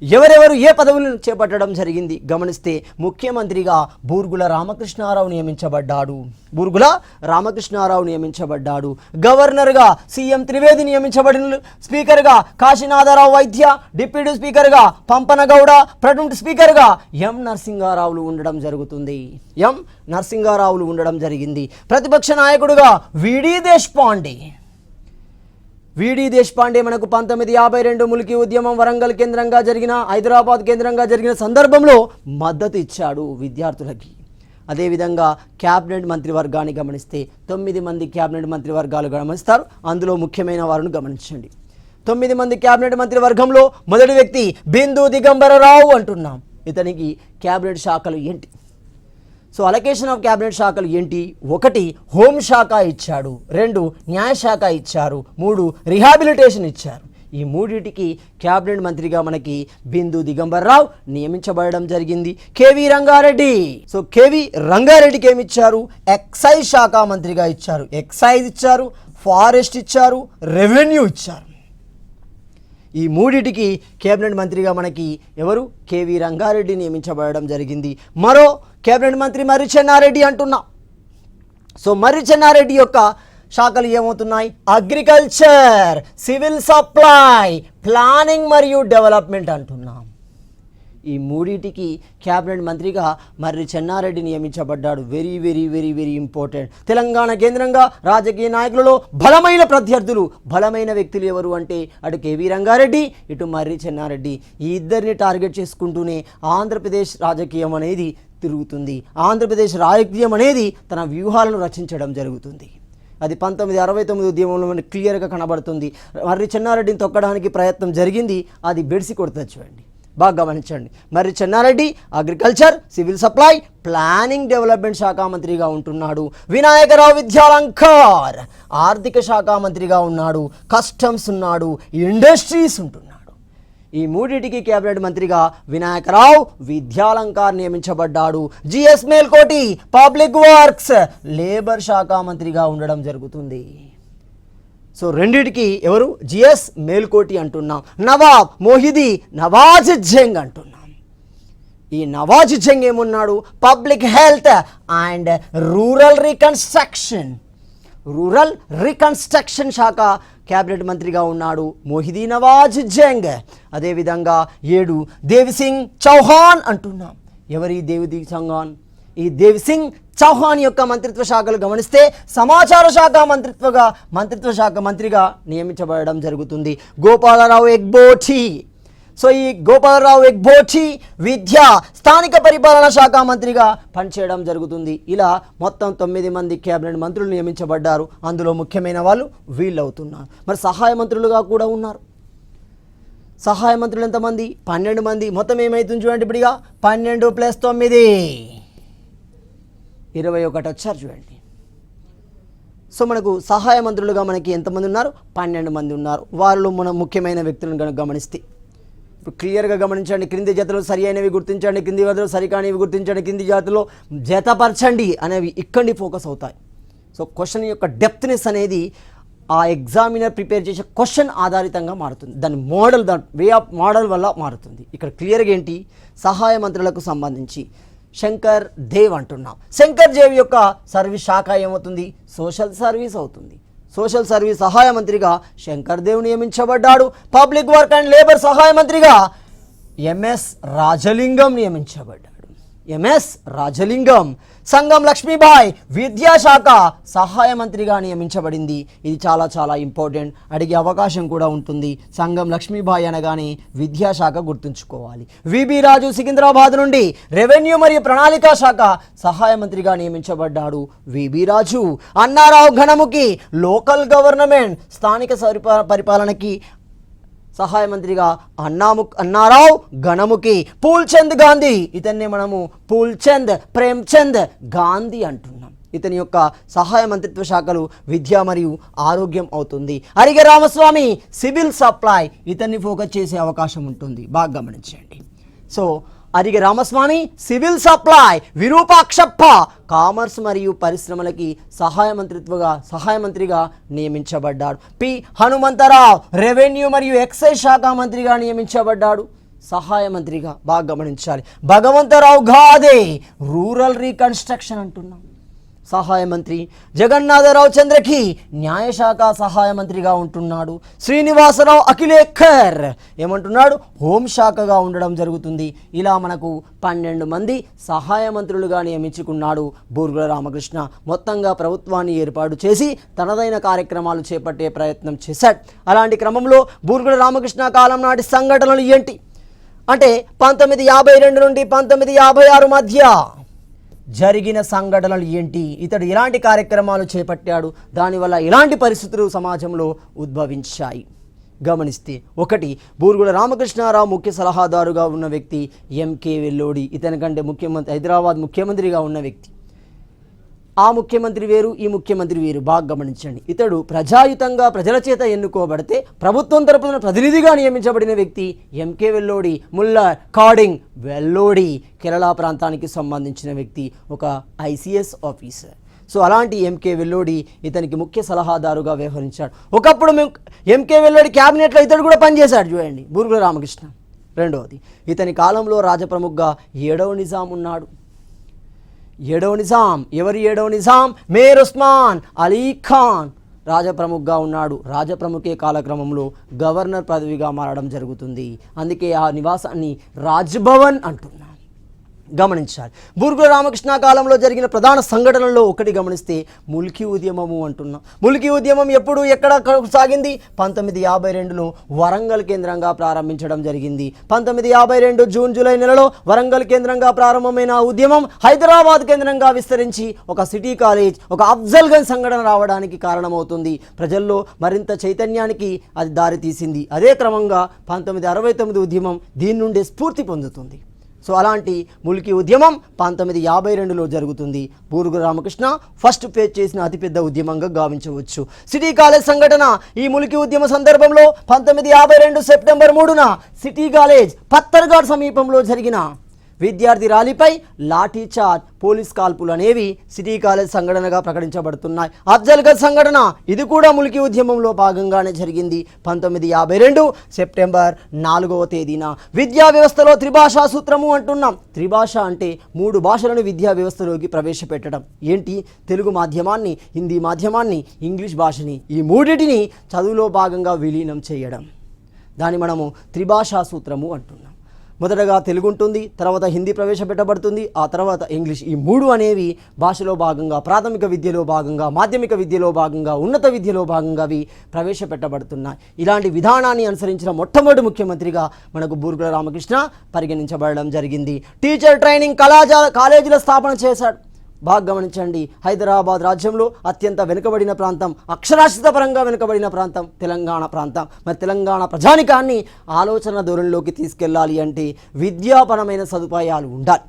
ఎవరెవరు ఏ పదవులను చేపట్టడం జరిగింది గమనిస్తే ముఖ్యమంత్రిగా బూరుగుల రామకృష్ణారావు నియమించబడ్డాడు. గవర్నర్గా సీఎం త్రివేది నియమించబడిన, స్పీకర్గా కాశీనాథరావు వైద్య, డిప్యూటీ స్పీకర్గా పంపనగౌడ, ప్రొటెం స్పీకర్గా ఎం నరసింహారావులు ఉండడం జరిగింది. ప్రతిపక్ష నాయకుడుగా విడి దేశపాండే మనకు 1952 ములికి ఉద్యమం వరంగల్ కేంద్రంగా జరిగిన, హైదరాబాద్ కేంద్రంగా జరిగిన సందర్భంలో మద్దతు ఇచ్చాడు విద్యార్థులకి. అదేవిధంగా క్యాబినెట్ మంత్రివర్గాన్ని గమనిస్తే 9 మంది క్యాబినెట్ మంత్రివర్గాలు గమనిస్తారు, అందులో ముఖ్యమైన వారిని గమనించండి. 9 మంది క్యాబినెట్ మంత్రివర్గంలో మొదటి వ్యక్తి బిందు దిగంబరరావు అంటున్నాం. ఇతనికి క్యాబినెట్ శాఖలు ఏంటి? సో అలొకేషన్ ఆఫ్ క్యాబినెట్ శాఖలు ఏంటి? 1 హోంశాఖ ఇచ్చాడు, 2 న్యాయశాఖ ఇచ్చారు, 3 రిహాబిలిటేషన్ ఇచ్చారు. ఈ 3టికి క్యాబినెట్ మంత్రిగా మనకి బిందు దిగంబరరావు నియమించబడడం జరిగింది. కేవీ రంగారెడ్డికి ఏమి ఇచ్చారు? ఎక్సైజ్ శాఖ మంత్రిగా ఇచ్చారు. ఎక్సైజ్ ఇచ్చారు, ఫారెస్ట్ ఇచ్చారు, రెవెన్యూ ఇచ్చారు. ఈ 3టికి కేబినెట్ మంత్రిగా మనకి ఎవరు? కేవీ రంగారెడ్డి నియమించబడడం జరిగింది. మరో కేబినెట్ మంత్రి మర్రి చెన్నారెడ్డి అంటున్నాం. సో మర్రి చెన్నారెడ్డి యొక్క శాఖలు ఏమవుతున్నాయి? అగ్రికల్చర్, సివిల్ సప్లై, ప్లానింగ్ మరియు డెవలప్మెంట్ అంటున్నాం. ఈ 3టికి క్యాబినెట్ మంత్రిగా మర్రి చెన్నారెడ్డి నియమించబడ్డాడు. Very very very very important. Telangana కేంద్రంగా రాజకీయ నాయకులలో బలమైన ప్రత్యర్థులు, బలమైన వ్యక్తులు ఎవరు అంటే అటు కేవీ రంగారెడ్డి, ఇటు మర్రి చెన్నారెడ్డి. ఈ ఇద్దరిని టార్గెట్ చేసుకుంటూనే ఆంధ్రప్రదేశ్ రాజకీయం అనేది తిరుగుతుంది. ఆంధ్రప్రదేశ్ రాజకీయం అనేది తన వ్యూహాలను రచించడం జరుగుతుంది. అది 1969 ఉద్యమంలో మనకు క్లియర్గా కనబడుతుంది. మర్రి చెన్నారెడ్డిని తొక్కడానికి ప్రయత్నం జరిగింది, అది బెడిసి కొడుతుంది చూడండి, బాగా గమనించండి. Marri Chenna Reddy agriculture, civil supply, planning development శాఖ మంత్రిగా ఉంటున్నాడు. వినాయకరావు విద్యాలంకర్ ఆర్థిక శాఖ మంత్రిగా ఉన్నాడు. కస్టమ్స్ ఉన్నాడు, ఇండస్ట్రీస్ ఉంటున్నాడు. ఈ 3టికి కేబినెట్ మంత్రిగా వినాయకరావు విద్యాలంకార్ నియమించబడ్డాడు. GS Melkote public works, labour శాఖ మంత్రిగా ఉండడం జరుగుతుంది. సో రెండిటికి ఎవరు? జిఎస్ మేల్కోటి అంటున్నాం. నవాబ్ మొహిదీ నవాజ్ జంగ్ అంటున్నాం. ఈ నవాజ్ జంగ్ ఏమున్నాడు? Public health and rural reconstruction శాఖ క్యాబినెట్ మంత్రిగా ఉన్నాడు మొహిదీ నవాజ్ జంగ్. అదేవిధంగా 7 దేవిసింగ్ చౌహాన్ అంటున్నాం. ఎవరి దేవిసింగ్? ఈ దేవిసింగ్ చౌహాన్ యొక్క మంత్రిత్వ శాఖలు గమనిస్తే సమాచార శాఖ మంత్రిత్వ శాఖ మంత్రిగా నియమించబడడం జరుగుతుంది. గోపాలరావు ఎగ్బోటి. సో ఈ గోపాలరావు ఎగ్బోటి విద్యా స్థానిక పరిపాలన శాఖ మంత్రిగా పనిచేయడం జరుగుతుంది. ఇలా మొత్తం 9 మంది క్యాబినెట్ మంత్రులు నియమించబడ్డారు. అందులో ముఖ్యమైన వాళ్ళు వీళ్ళు అవుతున్నారు. మరి సహాయ మంత్రులుగా కూడా ఉన్నారు. సహాయ మంత్రులు ఎంతమంది? 12 మంది. మొత్తం ఏమైతుంది చూడండి, ఇప్పుడుగా 12 + 9 21 వచ్చారు చూడండి. సో మనకు సహాయ మంత్రులుగా మనకి ఎంతమంది ఉన్నారు? 12 మంది ఉన్నారు. వారిలో మనం ముఖ్యమైన వ్యక్తులను కనుక గమనిస్తే ఇప్పుడు క్లియర్గా గమనించండి. క్రింది జతలు సరి అయినవి గుర్తించండి, కింది జతలు సరికానివి గుర్తించండి, కింది జాతుల్లో జతపరచండి అనేవి ఇక్కడి ఫోకస్ అవుతాయి. సో క్వశ్చన్ యొక్క డెప్త్నెస్ అనేది ఆ ఎగ్జామినర్ ప్రిపేర్ చేసే క్వశ్చన్ ఆధారితంగా మారుతుంది, దాని మోడల్, దాని వే ఆఫ్ మోడల్ వల్ల మారుతుంది. ఇక్కడ క్లియర్గా ఏంటి, సహాయ మంత్రులకు సంబంధించి శంకర్ దేవ్ అంటున్నాం. శంకర్ దేవ్ యొక్క సర్వీస్ శాఖ ఏమవుతుంది, సోషల్ సర్వీస్ అవుతుంది. సోషల్ సర్వీస్ సహాయ మంత్రిగా శంకర్ దేవ్ నియమించబడ్డాడు. పబ్లిక్ వర్క్ అండ్ లేబర్ సహాయ మంత్రిగా ఎంఎస్ రాజలింగం నియమించబడ్డాడు. ఎంఎస్ రాజలింగం. సంగం లక్ష్మీబాయి విద్యాశాఖ సహాయ మంత్రిగా నియమించబడింది. ఇది చాలా చాలా ఇంపార్టెంట్, అడిగే అవకాశం కూడా ఉంటుంది. సంగం లక్ష్మీబాయి అనగానే విద్యాశాఖ గుర్తుంచుకోవాలి. విబి రాజు సికింద్రాబాద్ నుండి రెవెన్యూ మరియు ప్రణాళికా శాఖ సహాయ మంత్రిగా నియమించబడ్డాడు. విబి రాజు. అన్నారావు ఘనముఖి లోకల్ గవర్నమెంట్ స్థానిక పరిపాలనకి సహాయ మంత్రిగా అన్నారావు ఘనముఖి. పూల్చంద్ గాంధీ, ఇతన్ని మనము పూల్చంద్ ప్రేమ్చంద్ గాంధీ అంటున్నాం. ఇతని యొక్క సహాయ మంత్రిత్వ శాఖలు విద్య మరియు ఆరోగ్యం అవుతుంది. అరిగె రామస్వామి సివిల్ సప్లై, ఇతన్ని ఫోకస్ చేసే అవకాశం ఉంటుంది, బాగా గమనించండి. So Arige Ramaswamy civil supply. Virupakshappa commerce మరియు పరిశ్రమలకి సహాయ మంత్రిగా నియమించబడ్డాడు. పి హనుమంతరావు రెవెన్యూ మరియు ఎక్సైజ్ శాఖ మంత్రిగా నియమించబడ్డాడు, సహాయ మంత్రిగా, బాగా గమనించాలి. భగవంతరావు గాదే రూరల్ రీకన్స్ట్రక్షన్ అంటున్నాం, సహాయ మంత్రి. జగన్నాథరావు చంద్రకి న్యాయశాఖ సహాయ మంత్రిగా ఉంటున్నాడు. శ్రీనివాసరావు అఖిలేఖర్ ఏమంటున్నాడు, హోంశాఖగా ఉండడం జరుగుతుంది. ఇలా మనకు 12 మంది సహాయ మంత్రులుగా నియమించుకున్నాడు బూర్గుల రామకృష్ణ. మొత్తంగా ప్రభుత్వాన్ని ఏర్పాటు చేసి తనదైన కార్యక్రమాలు చేపట్టే ప్రయత్నం చేశాడు. అలాంటి క్రమంలో బూర్గుల రామకృష్ణ కాలం నాటి సంఘటనలు ఏంటి అంటే 1952 నుండి 1956 మధ్య జరిగిన సంఘటనలు ఏంటి, ఇతడు ఎలాంటి కార్యక్రమాలు చేపట్టాడు, దానివల్ల ఎలాంటి పరిస్థితులు సమాజంలో ఉద్భవించాయి గమనిస్తే, 1 బూర్గుల రామకృష్ణారావు ముఖ్య సలహాదారుగా ఉన్న వ్యక్తి ఎంకే వెల్లోడి. ఇతని కంటే హైదరాబాద్ ముఖ్యమంత్రిగా ఉన్న వ్యక్తి. ఆ ముఖ్యమంత్రి వేరు, ఈ ముఖ్యమంత్రి వేరు, బాగా గమనించండి. ఇతడు ప్రజాయుతంగా ప్రజల చేత ఎన్నుకోబడితే ప్రభుత్వం తరపున ప్రతినిధిగా నియమించబడిన వ్యక్తి ఎంకే వెల్లోడి. ముల్లా కార్డింగ్ వెల్లోడి కేరళ ప్రాంతానికి సంబంధించిన వ్యక్తి, ఒక ఐసిఎస్ ఆఫీసర్. సో అలాంటి ఎంకే వెల్లోడి ఇతనికి ముఖ్య సలహాదారుగా వ్యవహరించాడు. ఒకప్పుడు ఎంకే వెల్లోడి క్యాబినెట్లో ఇతడు కూడా పనిచేశాడు చూడండి, బూర్గుల రామకృష్ణ. 2వది, ఇతని కాలంలో రాజప్రముఖగా 7వ నిజాం ఉన్నాడు. 7వ నిజాం. ఎవరి 7వ నిజాం? మీర్ ఉస్మాన్ అలీ ఖాన్ రాజప్రముఖగా ఉన్నాడు. రాజప్రముఖే కాలక్రమంలో గవర్నర్ పదవిగా మారడం జరుగుతుంది. అందుకే ఆ నివాసాన్ని రాజ్భవన్ అంటున్నాం. గమనించాలి. బూర్గుల రామకృష్ణ కాలంలో జరిగిన ప్రధాన సంఘటనల్లో 1 గమనిస్తే ముల్కీ ఉద్యమము అంటున్నాం. ముల్కీ ఉద్యమం ఎప్పుడు ఎక్కడ సాగింది? 1952లో వరంగల్ కేంద్రంగా ప్రారంభించడం జరిగింది. 1952 జూన్ జూలై నెలలో వరంగల్ కేంద్రంగా ప్రారంభమైన ఉద్యమం హైదరాబాద్ కేంద్రంగా విస్తరించి ఒక సిటీ కాలేజ్, ఒక అఫ్జల్గంజ్ సంఘటన రావడానికి కారణమవుతుంది. ప్రజల్లో మరింత చైతన్యానికి అది దారితీసింది. అదే క్రమంగా 1969 ఉద్యమం దీని నుండి స్ఫూర్తి పొందుతుంది. సో అలాంటి ముల్కీ ఉద్యమం 1952లో జరుగుతుంది. బూర్గుల రామకృష్ణ ఫస్ట్ ఫేజ్ చేసిన అతిపెద్ద ఉద్యమంగా గావించవచ్చు. సిటీ కాలేజ్ సంఘటన. ఈ ముల్కీ ఉద్యమ సందర్భంలో 1952 సెప్టెంబర్ 3న సిటీ కాలేజ్ పత్తర్ఘాట్ సమీపంలో జరిగిన విద్యార్థి ర్యాలీపై లాఠీ చార్జ్, పోలీస్ కాల్పులు అనేవి సిటీ కాలేజ్ సంఘటనగా ప్రకటించబడుతున్నాయి. అఫ్జల్గంజ్ సంఘటన, ఇది కూడా ముల్కీ ఉద్యమంలో భాగంగానే జరిగింది. 1952 సెప్టెంబర్ 4వ తేదీన. విద్యా వ్యవస్థలో త్రిభాషా సూత్రము అంటున్నాం. త్రిభాష అంటే 3 భాషలను విద్యా వ్యవస్థలోకి ప్రవేశపెట్టడం. ఏంటి? తెలుగు మాధ్యమాన్ని, హిందీ మాధ్యమాన్ని, ఇంగ్లీష్ భాషని, ఈ 3టిని చదువులో భాగంగా విలీనం చేయడం. దాన్ని మనము త్రిభాషా సూత్రము అంటున్నాం. మొదటగా తెలుగు ఉంటుంది, తర్వాత హిందీ ప్రవేశపెట్టబడుతుంది, ఆ తర్వాత ఇంగ్లీష్. ఈ 3 అనేవి భాషలో భాగంగా, ప్రాథమిక విద్యలో భాగంగా, మాధ్యమిక విద్యలో భాగంగా, ఉన్నత విద్యలో భాగంగా అవి ప్రవేశపెట్టబడుతున్నాయి. ఇలాంటి విధానాన్ని అనుసరించిన మొట్టమొదటి ముఖ్యమంత్రిగా మనకు బూర్గుల రామకృష్ణ పరిగణించబడడం జరిగింది. టీచర్ ట్రైనింగ్ కాలేజీల స్థాపన చేశాడు. బాగా గమనించండి. హైదరాబాద్ రాజ్యంలో అత్యంత వెనుకబడిన ప్రాంతం, అక్షరాస్యత పరంగా వెనుకబడిన ప్రాంతం తెలంగాణ ప్రాంతం. మరి తెలంగాణ ప్రజానికాన్ని ఆలోచన ధోరణిలోకి తీసుకెళ్ళాలి అంటే విద్యాపరమైన సదుపాయాలు ఉండాలి.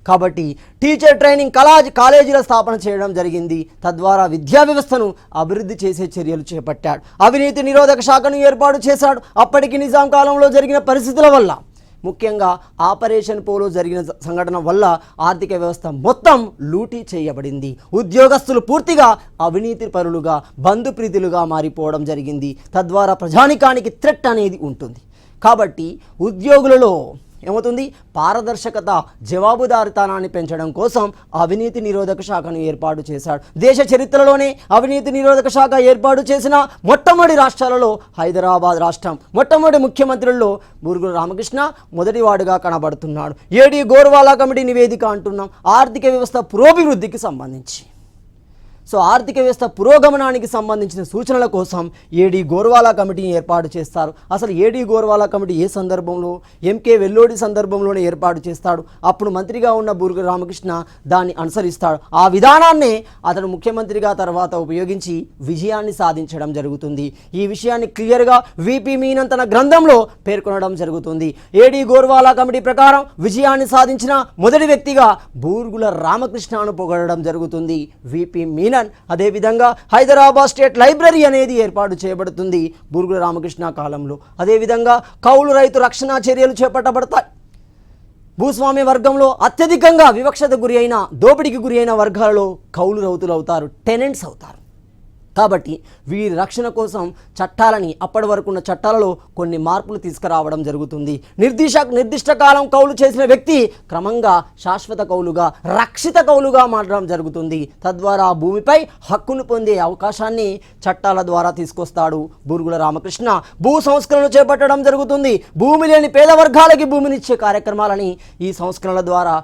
కాబట్టి టీచర్ ట్రైనింగ్ కాలేజీల స్థాపన చేయడం జరిగింది. తద్వారా విద్యా వ్యవస్థను అభివృద్ధి చేసే చర్యలు చేపట్టాడు. అవినీతి నిరోధక శాఖను ఏర్పాటు చేశాడు. అప్పటికి నిజాం కాలంలో జరిగిన పరిస్థితుల వల్ల ముఖ్యంగా ఆపరేషన్ పోలో జరిగిన సంఘటన వల్ల ఆర్థిక వ్యవస్థ మొత్తం లూటీ చేయబడింది. ఉద్యోగస్తులు పూర్తిగా అవినీతి పరులుగా బంధుప్రీతులుగా మారిపోవడం జరిగింది. తద్వారా ప్రజానికానికి థ్రెట్ అనేది ఉంటుంది. కాబట్టి ఉద్యోగులలో ఏమవుతుంది, పారదర్శకత జవాబుదారితనాన్ని పెంచడం కోసం అవినీతి నిరోధక శాఖను ఏర్పాటు చేశాడు. దేశ చరిత్రలోనే అవినీతి నిరోధక శాఖ ఏర్పాటు చేసిన మొట్టమొదటి రాష్ట్రాలలో హైదరాబాద్ రాష్ట్రం. మొట్టమొదటి ముఖ్యమంత్రుల్లో బూరుగుల రామకృష్ణ మొదటివాడుగా కనబడుతున్నాడు. ఏడీ గోర్వాలా కమిటీ నివేదిక అంటున్నాం ఆర్థిక వ్యవస్థ పురోభివృద్ధికి సంబంధించి. సో ఆర్థిక వ్యవస్థ పురోగమనానికి సంబంధించిన సూచనల కోసం ఏడీ గోర్వాలా కమిటీని ఏర్పాటు చేస్తారు. అసలు ఏడీ గోర్వాలా కమిటీ ఏ సందర్భంలో, ఎంకే వెల్లోడి సందర్భంలోనే ఏర్పాటు చేస్తాడు. అప్పుడు మంత్రిగా ఉన్న బూరుగుల రామకృష్ణ దాన్ని అనుసరిస్తాడు. ఆ విధానాన్నే అతను ముఖ్యమంత్రిగా తర్వాత ఉపయోగించి విజయాన్ని సాధించడం జరుగుతుంది. ఈ విషయాన్ని క్లియర్గా విపి మీనన్ తన గ్రంథంలో పేర్కొనడం జరుగుతుంది. ఏడీ గోర్వాలా కమిటీ ప్రకారం విజయాన్ని సాధించిన మొదటి వ్యక్తిగా బూరుగుల రామకృష్ణను పొగడడం జరుగుతుంది విపి మీనన్. అదేవిధంగా హైదరాబాద్ స్టేట్ లైబ్రరీ అనేది ఏర్పాటు చేయబడుతుంది బూరుగుల రామకృష్ణ కాలంలో. అదేవిధంగా కౌలు రైతు రక్షణ చర్యలు చేపట్టబడతాయి. భూస్వామ్య వర్గంలో అత్యధికంగా వివక్షత గురి అయిన, దోపిడీకి గురి అయిన వర్గాలలో కౌలు రైతులు అవుతారు, టెనెంట్స్ అవుతారు. కాబట్టి వీరి రక్షణ కోసం చట్టాలని, అప్పటి వరకు ఉన్న చట్టాలలో కొన్ని మార్పులు తీసుకురావడం జరుగుతుంది. నిర్దిష్ట కాలం కౌలు చేసిన వ్యక్తి క్రమంగా శాశ్వత కౌలుగా, రక్షిత కౌలుగా మారడం జరుగుతుంది. తద్వారా భూమిపై హక్కును పొందే అవకాశాన్ని చట్టాల ద్వారా తీసుకొస్తాడు బూరుగుల రామకృష్ణ. భూ సంస్కరణలు చేపట్టడం జరుగుతుంది. భూమి లేని పేద వర్గాలకి భూమినిచ్చే కార్యక్రమాలని ఈ సంస్కరణల ద్వారా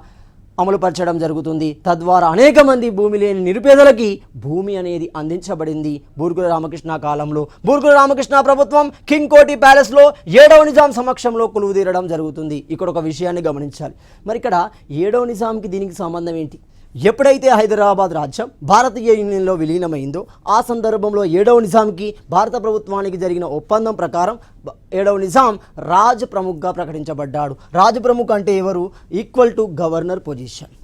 అమలుపరచడం జరుగుతుంది. తద్వారా అనేక మంది భూమి లేని నిరుపేదలకి భూమి అనేది అందించబడింది బూరుగుల రామకృష్ణ కాలంలో. బూరుగుల రామకృష్ణ ప్రభుత్వం కింగ్ కోటి ప్యాలెస్లో 7వ నిజాం సమక్షంలో కొలువుదీరడం జరుగుతుంది. ఇక్కడ ఒక విషయాన్ని గమనించాలి. మరి ఇక్కడ 7వ నిజాంకి దీనికి సంబంధం ఏంటి? ఎప్పుడైతే హైదరాబాద్ రాజ్యం భారతీయ యూనియన్లో విలీనమైందో ఆ సందర్భంలో 7వ నిజాంకి భారత ప్రభుత్వానికి జరిగిన ఒప్పందం ప్రకారం 7వ నిజాం రాజ్ ప్రముఖ్గా ప్రకటించబడ్డాడు. రాజ్ ప్రముఖ్ అంటే ఎవరు? Equal to governor position.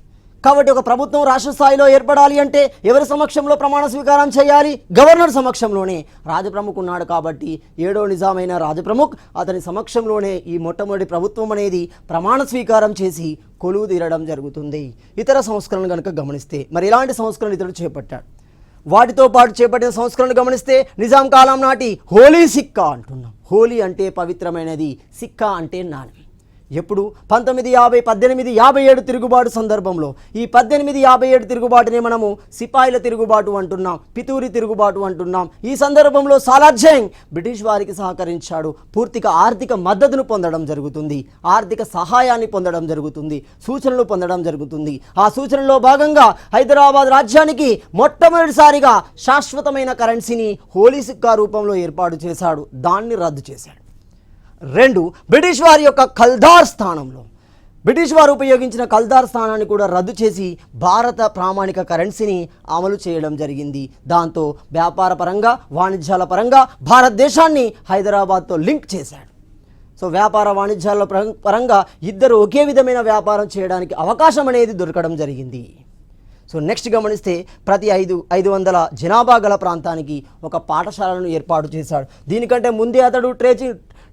కాబట్టి ఒక ప్రభుత్వం రాష్ట్ర స్థాయిలో ఏర్పడాలి అంటే ఎవరి సమక్షంలో ప్రమాణ స్వీకారం చేయాలి? గవర్నర్ సమక్షంలోనే. రాజప్రముఖ్ ఉన్నాడు కాబట్టి 7వ నిజామైన రాజప్రముఖ్ అతని సమక్షంలోనే ఈ మొట్టమొదటి ప్రభుత్వం అనేది ప్రమాణ స్వీకారం చేసి కొలువు తీరడం జరుగుతుంది. ఇతర సంస్కరణలు కనుక గమనిస్తే మరి ఎలాంటి సంస్కరణలు ఇతడు చేపట్టాడు? వాటితో పాటు చేపట్టిన సంస్కరణలు గమనిస్తే నిజాం కాలం నాటి హోలీ సిక్కా అంటున్నాం. హోలీ అంటే పవిత్రమైనది, సిక్కా అంటే నాణ్యం. ఎప్పుడు? 1857 తిరుగుబాటు సందర్భంలో. ఈ 1857 తిరుగుబాటునే మనము సిపాయిల తిరుగుబాటు అంటున్నాం, పితూరి తిరుగుబాటు అంటున్నాం. ఈ సందర్భంలో సాలార్ జంగ్ బ్రిటిష్ వారికి సహకరించాడు. పూర్తిగా ఆర్థిక మద్దతును పొందడం జరుగుతుంది, ఆర్థిక సహాయాన్ని పొందడం జరుగుతుంది, సూచనలు పొందడం జరుగుతుంది. ఆ సూచనలో భాగంగా హైదరాబాద్ రాజ్యానికి మొట్టమొదటిసారిగా శాశ్వతమైన కరెన్సీని హోలీ సిక్కా రూపంలో ఏర్పాటు చేశాడు. దాన్ని రద్దు చేశాడు. 2 బ్రిటిష్ వారి యొక్క కల్దార్ స్థానంలో బ్రిటిష్ వారు ఉపయోగించిన కల్దార్ స్థానాన్ని కూడా రద్దు చేసి భారత ప్రామాణిక కరెన్సీని అమలు చేయడం జరిగింది. దాంతో వ్యాపార పరంగా, వాణిజ్యాల పరంగా భారతదేశాన్ని హైదరాబాద్తో లింక్ చేశాడు. సో వ్యాపార వాణిజ్యాల పరంగా ఇద్దరు ఒకే విధమైన వ్యాపారం చేయడానికి అవకాశం అనేది దొరకడం జరిగింది. సో నెక్స్ట్ గమనిస్తే ప్రతి 500 జనాభా గల ప్రాంతానికి ఒక పాఠశాలను ఏర్పాటు చేశాడు. దీనికంటే ముందే అతడు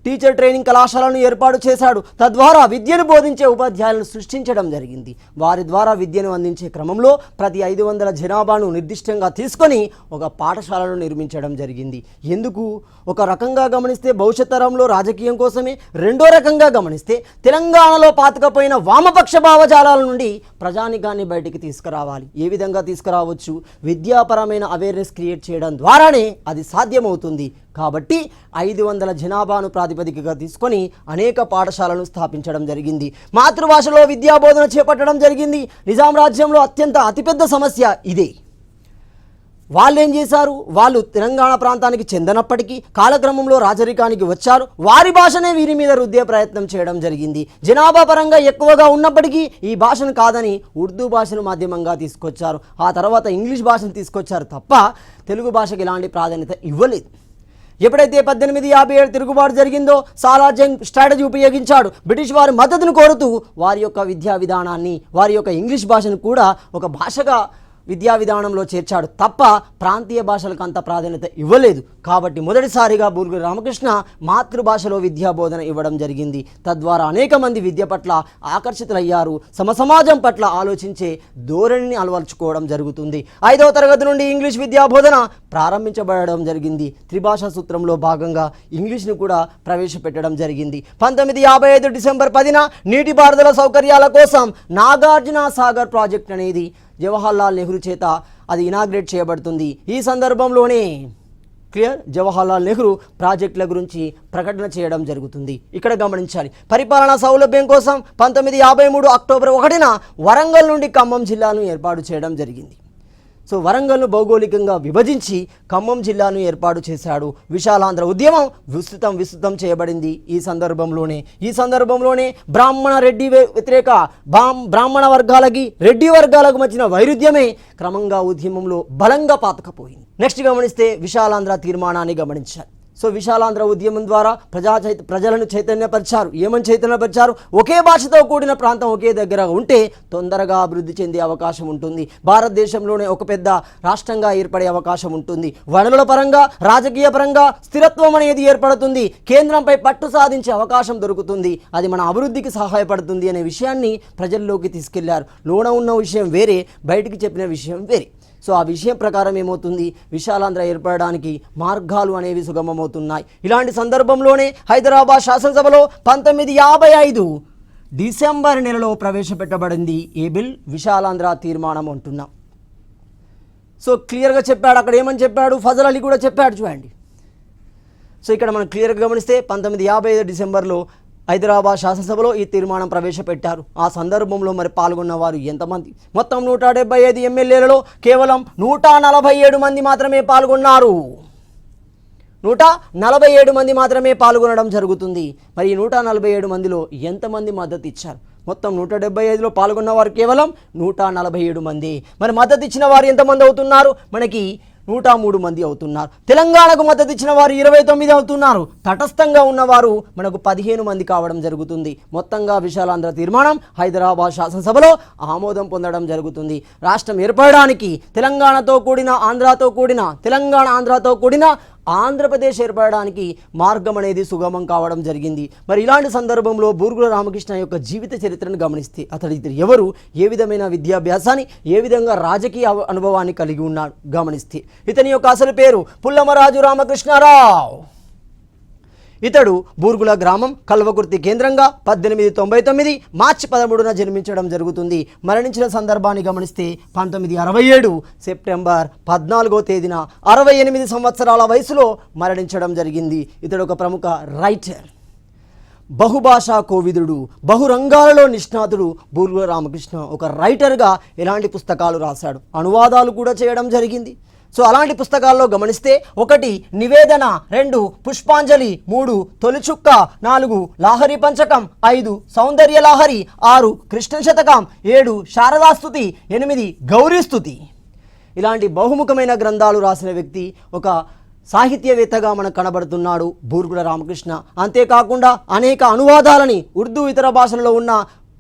టీచర్ ట్రైనింగ్ కళాశాలను ఏర్పాటు చేశాడు. తద్వారా విద్యను బోధించే ఉపాధ్యాయులను సృష్టించడం జరిగింది. వారి ద్వారా విద్యను అందించే క్రమంలో ప్రతి 500 జనాభాను నిర్దిష్టంగా తీసుకొని ఒక పాఠశాలను నిర్మించడం జరిగింది. ఎందుకు? ఒక రకంగా గమనిస్తే భవిష్యత్ తరంలో రాజకీయం కోసమే. రెండో రకంగా గమనిస్తే తెలంగాణలో పాతుకపోయిన వామపక్ష భావజాలాల నుండి ప్రజానికాన్ని బయటికి తీసుకురావాలి. ఏ విధంగా తీసుకురావచ్చు? విద్యాపరమైన అవేర్నెస్ క్రియేట్ చేయడం ద్వారానే అది సాధ్యమవుతుంది. కాబట్టి 500 జనాభాను ప్రాతిపదికగా తీసుకొని అనేక పాఠశాలను స్థాపించడం జరిగింది. మాతృభాషలో విద్యాబోధన చేపట్టడం జరిగింది. నిజాం రాజ్యంలో అతిపెద్ద సమస్య ఇదే. వాళ్ళు ఏం చేశారు? వాళ్ళు తెలంగాణ ప్రాంతానికి చెందనప్పటికీ కాలక్రమంలో రాజరికానికి వచ్చారు. వారి భాషనే వీరి మీద రుద్దే ప్రయత్నం చేయడం జరిగింది. జనాభా పరంగా ఎక్కువగా ఉన్నప్పటికీ ఈ భాషను కాదని ఉర్దూ భాషను మాధ్యమంగా తీసుకొచ్చారు. ఆ తర్వాత ఇంగ్లీష్ భాషను తీసుకొచ్చారు తప్ప తెలుగు భాషకి ఎలాంటి ప్రాధాన్యత ఇవ్వలేదు. ఎప్పుడైతే 1857 తిరుగుబాటు జరిగిందో సాలార్ జంగ్ స్ట్రాటజీ ఉపయోగించాడు. బ్రిటిష్ వారి మద్దతును కోరుతూ వారి యొక్క విద్యా విధానాన్ని, వారి యొక్క ఇంగ్లీష్ భాషను కూడా ఒక భాషగా విద్యా విధానంలో చేర్చాడు తప్ప ప్రాంతీయ భాషలకు అంత ప్రాధాన్యత ఇవ్వలేదు. కాబట్టి మొదటిసారిగా బూర్గుల రామకృష్ణ మాతృభాషలో విద్యా బోధన ఇవ్వడం జరిగింది. తద్వారా అనేక మంది విద్య పట్ల ఆకర్షితులయ్యారు. సమాజం పట్ల ఆలోచించే ధోరణిని అలవర్చుకోవడం జరుగుతుంది. 5వ తరగతి నుండి ఇంగ్లీష్ విద్యా బోధన ప్రారంభించబడడం జరిగింది. త్రిభాషా సూత్రంలో భాగంగా ఇంగ్లీష్ను కూడా ప్రవేశపెట్టడం జరిగింది. 1955 డిసెంబర్ 10న నీటిపారుదల సౌకర్యాల కోసం నాగార్జున సాగర్ ప్రాజెక్ట్ అనేది జవహర్లాల్ నెహ్రూ చేత అది ఇనాగ్రేట్ చేయబడుతుంది. ఈ సందర్భంలోనే జవహర్లాల్ నెహ్రూ ప్రాజెక్టుల గురించి ప్రకటన చేయడం జరుగుతుంది. ఇక్కడ గమనించాలి, పరిపాలనా సౌలభ్యం కోసం 1953 అక్టోబర్ 1న వరంగల్ నుండి ఖమ్మం జిల్లాను ఏర్పాటు చేయడం జరిగింది. సో వరంగల్ను భౌగోళికంగా విభజించి ఖమ్మం జిల్లాను ఏర్పాటు చేశాడు. విశాలాంధ్ర ఉద్యమం విస్తృతం చేయబడింది. ఈ సందర్భంలోనే బ్రాహ్మణ రెడ్డి వ్యతిరేక బ్రాహ్మణ వర్గాలకి రెడ్డి వర్గాలకు మధ్య వైరుధ్యమే క్రమంగా ఉద్యమంలో బలంగా పాతకపోయింది. నెక్స్ట్ గమనిస్తే విశాలాంధ్ర తీర్మానాన్ని గమనించాలి. సో విశాలాంధ్ర ఉద్యమం ద్వారా ప్రజలను చైతన్యపరిచారు. ఏమని చైతన్యపరిచారు? ఒకే భాషతో కూడిన ప్రాంతం ఒకే దగ్గర ఉంటే తొందరగా అభివృద్ధి చెందే అవకాశం ఉంటుంది. భారతదేశంలోనే ఒక పెద్ద రాష్ట్రంగా ఏర్పడే అవకాశం ఉంటుంది. వనరుల పరంగా, రాజకీయ పరంగా స్థిరత్వం అనేది ఏర్పడుతుంది. కేంద్రంపై పట్టు సాధించే అవకాశం దొరుకుతుంది. అది మన అభివృద్ధికి సహాయపడుతుంది అనే విషయాన్ని ప్రజల్లోకి తీసుకెళ్లారు. లోన ఉన్న విషయం వేరే, బయటికి చెప్పిన విషయం వేరే. సో ఆ విషయం ప్రకారం ఏమవుతుంది, విశాలాంధ్ర ఏర్పడడానికి మార్గాలు అనేవి సుగమమవుతున్నాయి. ఇలాంటి సందర్భంలోనే హైదరాబాద్ శాసనసభలో 1955 డిసెంబర్ నెలలో ప్రవేశపెట్టబడింది ఏ బిల్, విశాలాంధ్ర తీర్మానం అంటున్నాం. సో క్లియర్గా చెప్పాడు. అక్కడ ఏమని చెప్పాడు, ఫజల్ అలీ కూడా చెప్పాడు చూడండి. సో ఇక్కడ మనం క్లియర్గా గమనిస్తే 1955 డిసెంబర్లో హైదరాబాద్ శాసనసభలో ఈ తీర్మానం ప్రవేశపెట్టారు. ఆ సందర్భంలో మరి పాల్గొన్న వారు ఎంతమంది? మొత్తం 175 ఎమ్మెల్యేలలో కేవలం 147 మంది మాత్రమే పాల్గొన్నారు. 147 మంది మాత్రమే పాల్గొనడం జరుగుతుంది. మరి ఈ 147 మందిలో ఎంతమంది మద్దతు ఇచ్చారు? మొత్తం 175లో పాల్గొన్న వారు కేవలం 147 మంది. మరి మద్దతు ఇచ్చిన వారు ఎంతమంది అవుతున్నారు? మనకి 103 మంది అవుతున్నారు. తెలంగాణకు మద్దతు ఇచ్చిన వారు 29 అవుతున్నారు. తటస్థంగా ఉన్నవారు మనకు 15 మంది కావడం జరుగుతుంది. మొత్తంగా విశాలాంధ్ర తీర్మానం హైదరాబాద్ శాసనసభలో ఆమోదం పొందడం జరుగుతుంది. రాష్ట్రం ఏర్పడడానికి తెలంగాణతో కూడిన ఆంధ్రాతో కూడిన ఆంధ్రప్రదేశ్ ఏర్పడడానికి మార్గం అనేది సుగమం కావడం జరిగింది. మరి ఇలాంటి సందర్భంలో బూర్గుల రామకృష్ణ యొక్క జీవిత చరిత్రను గమనిస్తే అతడు ఎవరు, ఏ విధమైన విద్యాభ్యాసాన్ని, ఏ విధంగా రాజకీయ అనుభవాన్ని కలిగి ఉన్నాడు గమనిస్తే, ఇతని యొక్క అసలు పేరు పుల్లమరాజు రామకృష్ణారావు. ఇతడు బూర్గుల గ్రామం కల్వకుర్తి కేంద్రంగా 1899 మార్చి 13న జన్మించడం జరుగుతుంది. మరణించిన సందర్భాన్ని గమనిస్తే 1967 సెప్టెంబర్ 14వ తేదీన 68 సంవత్సరాల వయసులో మరణించడం జరిగింది. ఇతడు ఒక ప్రముఖ రైటర్, బహుభాషా కోవిదుడు, బహురంగాలలో నిష్ణాతుడు. బూర్గుల రామకృష్ణ ఒక రైటర్గా ఎలాంటి పుస్తకాలు రాశాడు, అనువాదాలు కూడా చేయడం జరిగింది. సో అలాంటి పుస్తకాల్లో గమనిస్తే 1 నివేదన, 2 పుష్పాంజలి, 3 తొలిచుక్క, 4 లాహరి పంచకం, 5 సౌందర్య లాహరి, 6 కృష్ణ శతకం, 7 శారదాస్తుతి, 8 గౌరీస్తుతి. ఇలాంటి బహుముఖమైన గ్రంథాలు రాసిన వ్యక్తి, ఒక సాహిత్యవేత్తగా మనకు కనబడుతున్నాడు బూర్గుల రామకృష్ణ. అంతేకాకుండా అనేక అనువాదాలని, ఉర్దూ ఇతర భాషలలో ఉన్న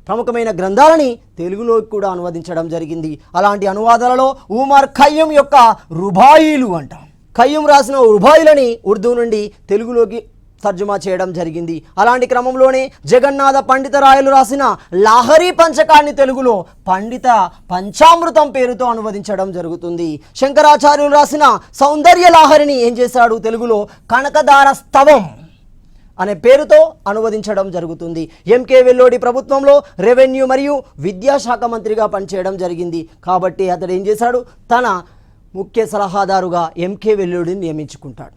ప్రముఖమైన గ్రంథాలని తెలుగులోకి కూడా అనువదించడం జరిగింది. అలాంటి అనువాదాలలో ఉమర్ ఖయ్యూమ్ యొక్క రుబాయిలు అంటాం. ఖయ్యూమ్ రాసిన రుబాయిలని ఉర్దూ నుండి తెలుగులోకి తర్జుమా చేయడం జరిగింది. అలాంటి క్రమంలోనే జగన్నాథ పండితరాయలు రాసిన లాహరి పంచకాన్ని తెలుగులో పండిత పంచామృతం పేరుతో అనువదించడం జరుగుతుంది. శంకరాచార్యులు రాసిన సౌందర్య లాహరిని ఏం చేశాడు, తెలుగులో కనకదార స్తవం అనే పేరుతో అనువదించడం జరుగుతుంది. ఎంకే వెల్లోడి ప్రభుత్వంలో రెవెన్యూ మరియు విద్యాశాఖ మంత్రిగా పనిచేయడం జరిగింది. కాబట్టి అతడు ఏం చేశాడు, తన ముఖ్య సలహాదారుగా ఎంకే వెల్లోడిని నియమించుకుంటాడు.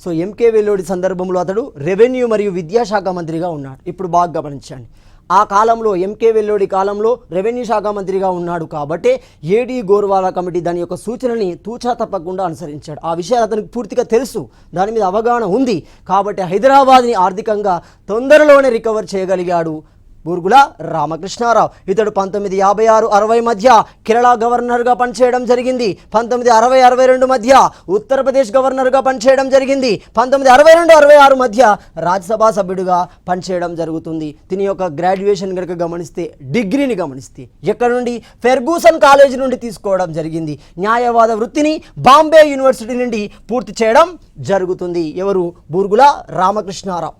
సో ఎంకే వెల్లోడి సందర్భంలో అతడు రెవెన్యూ మరియు విద్యాశాఖ మంత్రిగా ఉన్నాడు. ఇప్పుడు బాగా గమనించండి, ఆ కాలంలో ఎంకే వెల్లోడి కాలంలో రెవెన్యూ శాఖ మంత్రిగా ఉన్నాడు. కాబట్టి ఏడీ గోర్వాలా కమిటీ దాని యొక్క సూచనని తూచా తప్పకుండా అనుసరించాడు. ఆ విషయాలు అతనికి పూర్తిగా తెలుసు, దాని మీద అవగాహన ఉంది. కాబట్టి హైదరాబాద్ని ఆర్థికంగా తొందరలోనే రికవర్ చేయగలిగాడు బూర్గుల రామకృష్ణారావు. ఇతడు 1956-60 మధ్య కేరళ గవర్నర్గా పనిచేయడం జరిగింది. 1960-62 మధ్య ఉత్తరప్రదేశ్ గవర్నర్గా పనిచేయడం జరిగింది. 1962-66 మధ్య రాజ్యసభ సభ్యుడిగా పనిచేయడం జరుగుతుంది. దీని యొక్క గ్రాడ్యుయేషన్ కనుక గమనిస్తే, డిగ్రీని గమనిస్తే ఎక్కడ నుండి, ఫెర్గూసన్ కాలేజీ నుండి తీసుకోవడం జరిగింది. న్యాయవాద వృత్తిని బాంబే యూనివర్సిటీ నుండి పూర్తి చేయడం జరుగుతుంది. ఎవరు? బూర్గుల రామకృష్ణారావు.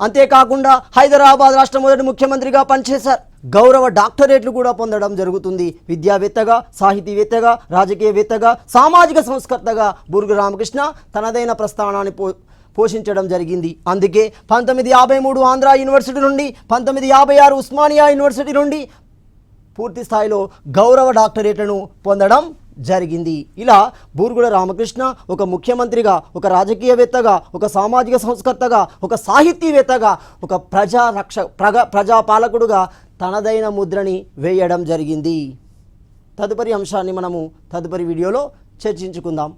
అంతేకాకుండా హైదరాబాద్ రాష్ట్ర మొదటి ముఖ్యమంత్రిగా పనిచేశారు. గౌరవ డాక్టరేట్లు కూడా పొందడం జరుగుతుంది. విద్యావేత్తగా, సాహితీవేత్తగా, రాజకీయవేత్తగా, సామాజిక సంస్కర్తగా బూర్గుల రామకృష్ణ తనదైన ప్రస్థానాన్ని పోషించడం జరిగింది. అందుకే 1953 ఆంధ్ర యూనివర్సిటీ నుండి, 1956 ఉస్మానియా యూనివర్సిటీ నుండి పూర్తి స్థాయిలో గౌరవ డాక్టరేట్లను పొందడం జరిగింది. ఇలా బూర్గుల రామకృష్ణ ఒక ముఖ్యమంత్రిగా, ఒక రాజకీయవేత్తగా, ఒక సామాజిక సంస్కర్తగా, ఒక సాహితీవేత్తగా, ఒక ప్రజాపాలకుడుగా తనదైన ముద్రని వేయడం జరిగింది. తదుపరి అంశాన్ని మనము తదుపరి వీడియోలో చర్చించుకుందాం.